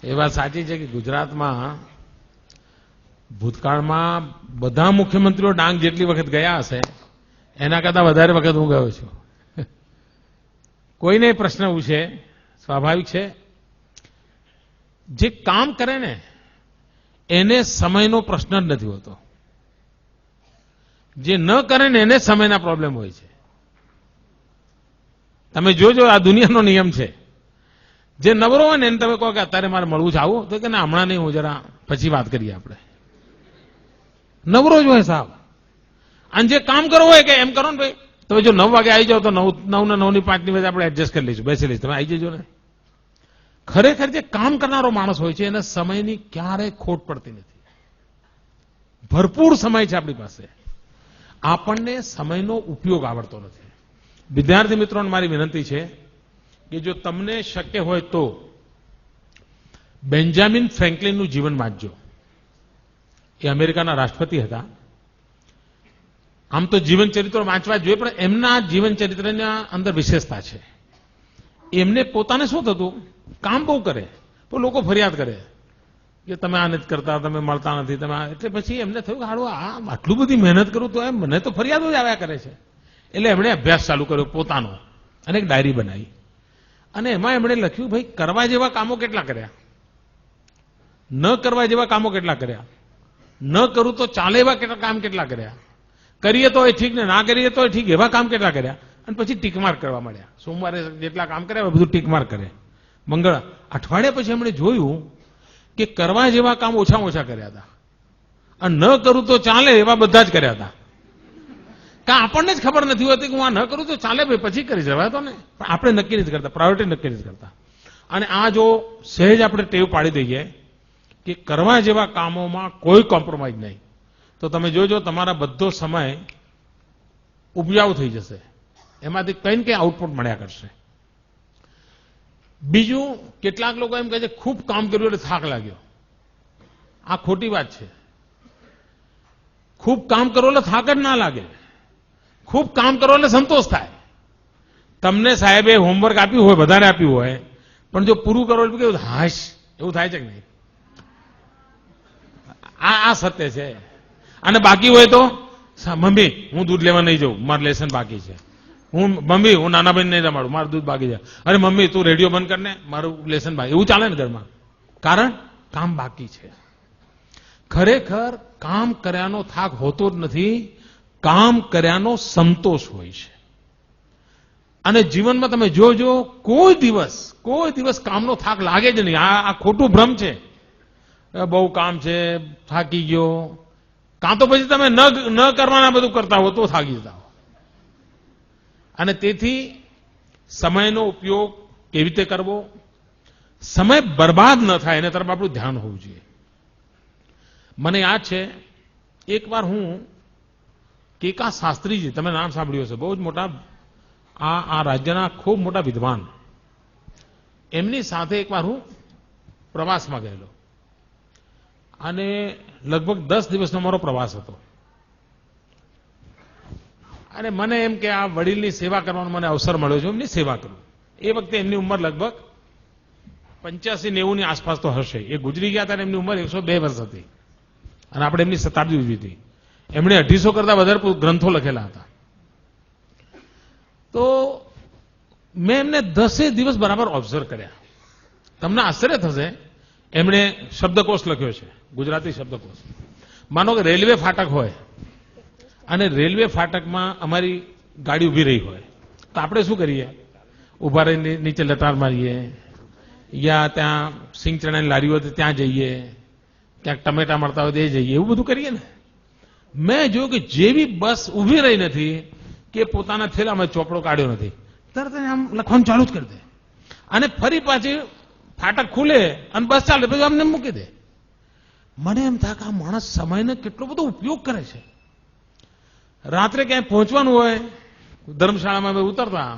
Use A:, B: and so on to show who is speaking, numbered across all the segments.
A: એ વાત સાચી છે કે ગુજરાતમાં ભૂતકાળમાં બધા મુખ્યમંત્રીઓ ડાંગ જેટલી વખત ગયા હશે એના કરતા વધારે વખત હું ગયો છું. કોઈને પ્રશ્ન પૂછે સ્વાભાવિક છે, જે કામ કરે ને એને સમયનો પ્રશ્ન જ નથી હોતો, જે ન કરે ને એને સમયના પ્રોબ્લેમ હોય છે. તમે જોજો, આ દુનિયાનો નિયમ છે. જે નવરો હોય ને એને તમે કહો કે અત્યારે મારે મળવું છે, આવું તો કે ના હમણાં નહીં, હું જરા પછી વાત કરીએ આપણે. નવરો જ હોય સાહેબ. અને જે કામ કરવું હોય કે એમ કરો ને ભાઈ, તમે જો 9 વાગે આવી જાઓ તો 9 ને 9 ની 5 ની વચ્ચે આપણે એડજસ્ટ કરી લઈશું, બેસી લઈશું, તમે આવી જજો ને. ખરેખર જે કામ કરનારો માણસ હોય છે એને સમયની ક્યારેય ખોટ પડતી નથી. ભરપૂર સમય છે આપણી પાસે, આપણને સમયનો ઉપયોગ આવડતો નથી. વિદ્યાર્થી મિત્રોને મારી વિનંતી છે કે જો તમને શક્ય હોય તો બેન્જામિન ફ્રેન્કલિનનું જીવન વાંચજો. એ અમેરિકાના રાષ્ટ્રપતિ હતા. આમ તો જીવન ચરિત્રો વાંચવા જોઈએ, પણ એમના જીવન ચરિત્રના અંદર વિશેષતા છે. એમને પોતાને શું થતું, કામ બહુ કરે પણ લોકો ફરિયાદ કરે કે તમે આ નથી કરતા, તમે મળતા નથી, તમે એટલે પછી એમને થયું કે હાડું આટલું બધી મહેનત કરું તો એમ મને તો ફરિયાદો જ આવ્યા કરે છે. એટલે એમણે અભ્યાસ ચાલુ કર્યો પોતાનો અને એક ડાયરી બનાવી અને એમાં એમણે લખ્યું, ભાઈ કરવા જેવા કામો કેટલા કર્યા, ન કરવા જેવા કામો કેટલા કર્યા, ન કરું તો ચાલે એવા કામ કેટલા કર્યા, કરીએ તો એ ઠીક ને ના કરીએ તો ઠીક એવા કામ કેટલા કર્યા. અને પછી ટીકમાર્ક કરવા માંડ્યા. સોમવારે જેટલા કામ કર્યા બધું ટીકમાર્ક કરે. અઠવાડિયા પછી એમણે જોયું કે કરવા જેવા કામ ઓછામાં ઓછા કર્યા હતા અને ન કરું તો ચાલે એવા બધા જ કર્યા હતા. કારણ આપણને જ ખબર નથી હોતી કે હું આ ન કરું તો ચાલે ભાઈ પછી કરી જવાય તો ને, પણ આપણે નક્કી નથી કરતા, પ્રાયોરિટી નક્કી નથી કરતા. અને આ જો સહેજ આપણે ટેવ પાડી દઈએ કે કરવા જેવા કામોમાં કોઈ કોમ્પ્રોમાઇઝ નહીં, તો તમે જોજો તમારા બધો સમય ઉપજાઉ થઈ જશે, એમાંથી કંઈ ને કંઈ આઉટપુટ મળ્યા કરશે. બીજું, કેટલાક લોકો એમ કહે છે ખૂબ કામ કર્યું એટલે થાક લાગ્યો. આ ખોટી વાત છે. ખૂબ કામ કરો એટલે થાક જ ના લાગે, ખૂબ કામ કરો એટલે સંતોષ થાય. તમને સાહેબે હોમવર્ક આપ્યું હોય, વધારે આપ્યું હોય, પણ જો પૂરું કરો એટલે કેવું હાશ એવું થાય છે કે નહીં? આ સત્ય છે. અને બાકી હોય તો મમ્મી હું દૂધ લેવા નહીં જાઉં, મારું લેસન બાકી છે. મમ્મી હું નાના બહેન નહીં રમાડું, મારું દૂધ બાકી છે. અરે મમ્મી તું રેડિયો બંધ કરને, મારું લેસન બાકી. એવું ચાલે ને ઘરમાં, કારણ કામ બાકી છે. ખરેખર કામ કર્યાનો થાક હોતો જ નથી, કામ કર્યાનો સંતોષ હોય છે. અને જીવનમાં તમે જોજો, કોઈ દિવસ કામનો થાક લાગે જ નહીં. આ ખોટું ભ્રમ છે. બહુ કામ છે, થાકી ગયો. કાં તો પછી તમે ન કરવાના બધું કરતા હો તો થાકી જતા હો. અને તેથી સમયનો ઉપયોગ કેવી રીતે કરવો, સમય બરબાદ ન થાય એના તરફ આપણું ધ્યાન હોવું જોઈએ. મને યાદ છે એકવાર હું કેકા શાસ્ત્રીજી, તમે નામ સાંભળ્યું હશે, બહુ જ મોટા આ રાજ્યના ખૂબ મોટા વિદ્વાન, એમની સાથે એકવાર હું પ્રવાસમાં ગયેલો અને લગભગ 10 દિવસનો મારો પ્રવાસ હતો. અને મને એમ કે આ વડીલની સેવા કરવાનો મને અવસર મળ્યો છે, એમની સેવા કરું. એ વખતે એમની ઉંમર લગભગ 85-90 ની આસપાસ તો હશે. એ ગુજરી ગયા હતા, એમની ઉંમર 102 વર્ષ હતી અને આપણે એમની શતાબ્દી ઉજવી હતી. એમણે 250 કરતા વધારે ગ્રંથો લખેલા હતા. તો મેં એમને 10 દિવસ બરાબર ઓબ્ઝર્વ કર્યા. તમને આશ્ચર્ય થશે, એમણે શબ્દકોશ લખ્યો છે, ગુજરાતી શબ્દકોશ. માનો કે રેલવે ફાટક હોય અને રેલવે ફાટકમાં અમારી ગાડી ઉભી રહી હોય, તો આપણે શું કરીએ? ઉભા રહીને નીચે લટાર મારીએ, યા ત્યાં સિંગ ચણાની લારી હોય તો ત્યાં જઈએ, ક્યાંક ટમેટા મળતા હોય તો એ જઈએ, એવું બધું કરીએ ને. મેં જોયું કે જેવી બસ ઉભી રહી નથી કે પોતાના થેલામાં ચોપડો કાઢ્યો નથી, તરત આમ લખવાનું ચાલુ જ કરી દે અને ફરી પાછી ફાટક ખુલે અને બસ ચાલે પછી અમને મૂકી દે. મને એમ થાય કે આ માણસ સમયનો કેટલો બધો ઉપયોગ કરે છે. રાત્રે ક્યાંય પહોંચવાનું હોય, ધર્મશાળામાં ઉતરતા,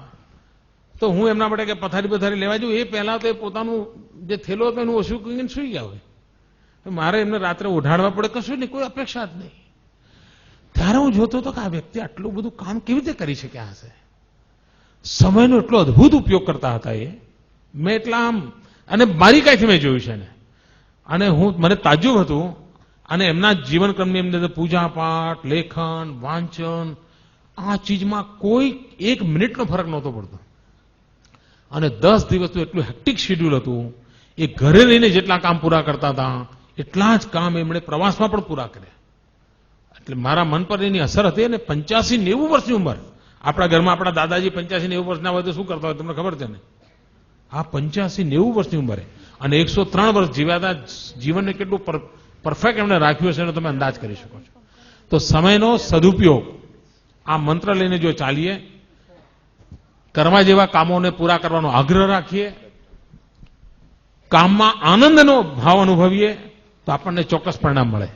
A: તો હું એમના માટે કે પથારી લેવા જઉં, એ પહેલા તો એ પોતાનું જે થેલો હતો એનું ઓછું કરીને સુઈ ગયા હોય. મારે એમને રાત્રે ઉઠાડવા પડે, કશું નહીં, કોઈ અપેક્ષા જ નહીં. ત્યારે હું જોતો હતો કે આ વ્યક્તિ આટલું બધું કામ કેવી રીતે કરી શક્યા હશે. સમયનો એટલો અદભુત ઉપયોગ કરતા હતા એ. મેં એટલા આમ અને બારીકાઈથી મેં જોયું છે એને. અને મને તાજ્જુબ હતું. અને એમના જીવનક્રમની અંદર પૂજા પાઠ, લેખન, વાંચન, આ ચીજમાં કોઈ 1 મિનિટનો ફરક નહોતો પડતો. અને 10 દિવસનું એટલું હેક્ટિક શેડ્યુલ હતું. એ ઘરે રહીને જેટલા કામ પૂરા કરતા હતા એટલા જ કામ એમણે પ્રવાસમાં પણ પૂરા કર્યા. એટલે મારા મન પર એની અસર હતી. અને 85-90 વર્ષની ઉંમર. આપણા ઘરમાં આપણા દાદાજી 85-90 વર્ષના હોય તો શું કરતા હોય તમને ખબર છે ને? આ 85-90 વર્ષની ઉંમરે અને 103 વર્ષ જીવ્યા હતા. જીવનને કેટલું પરફેક્ટ એમણે રાખ્યું હશે એનો તમે અંદાજ કરી શકો છો. તો સમયનો સદુપયોગ આ મંત્ર લઈને જો ચાલીએ, કરવા જેવા કામોને પૂરા કરવાનો આગ્રહ રાખીએ, કામમાં આનંદનો ભાવ અનુભવીએ તો આપણને ચોક્કસ પરિણામ મળે.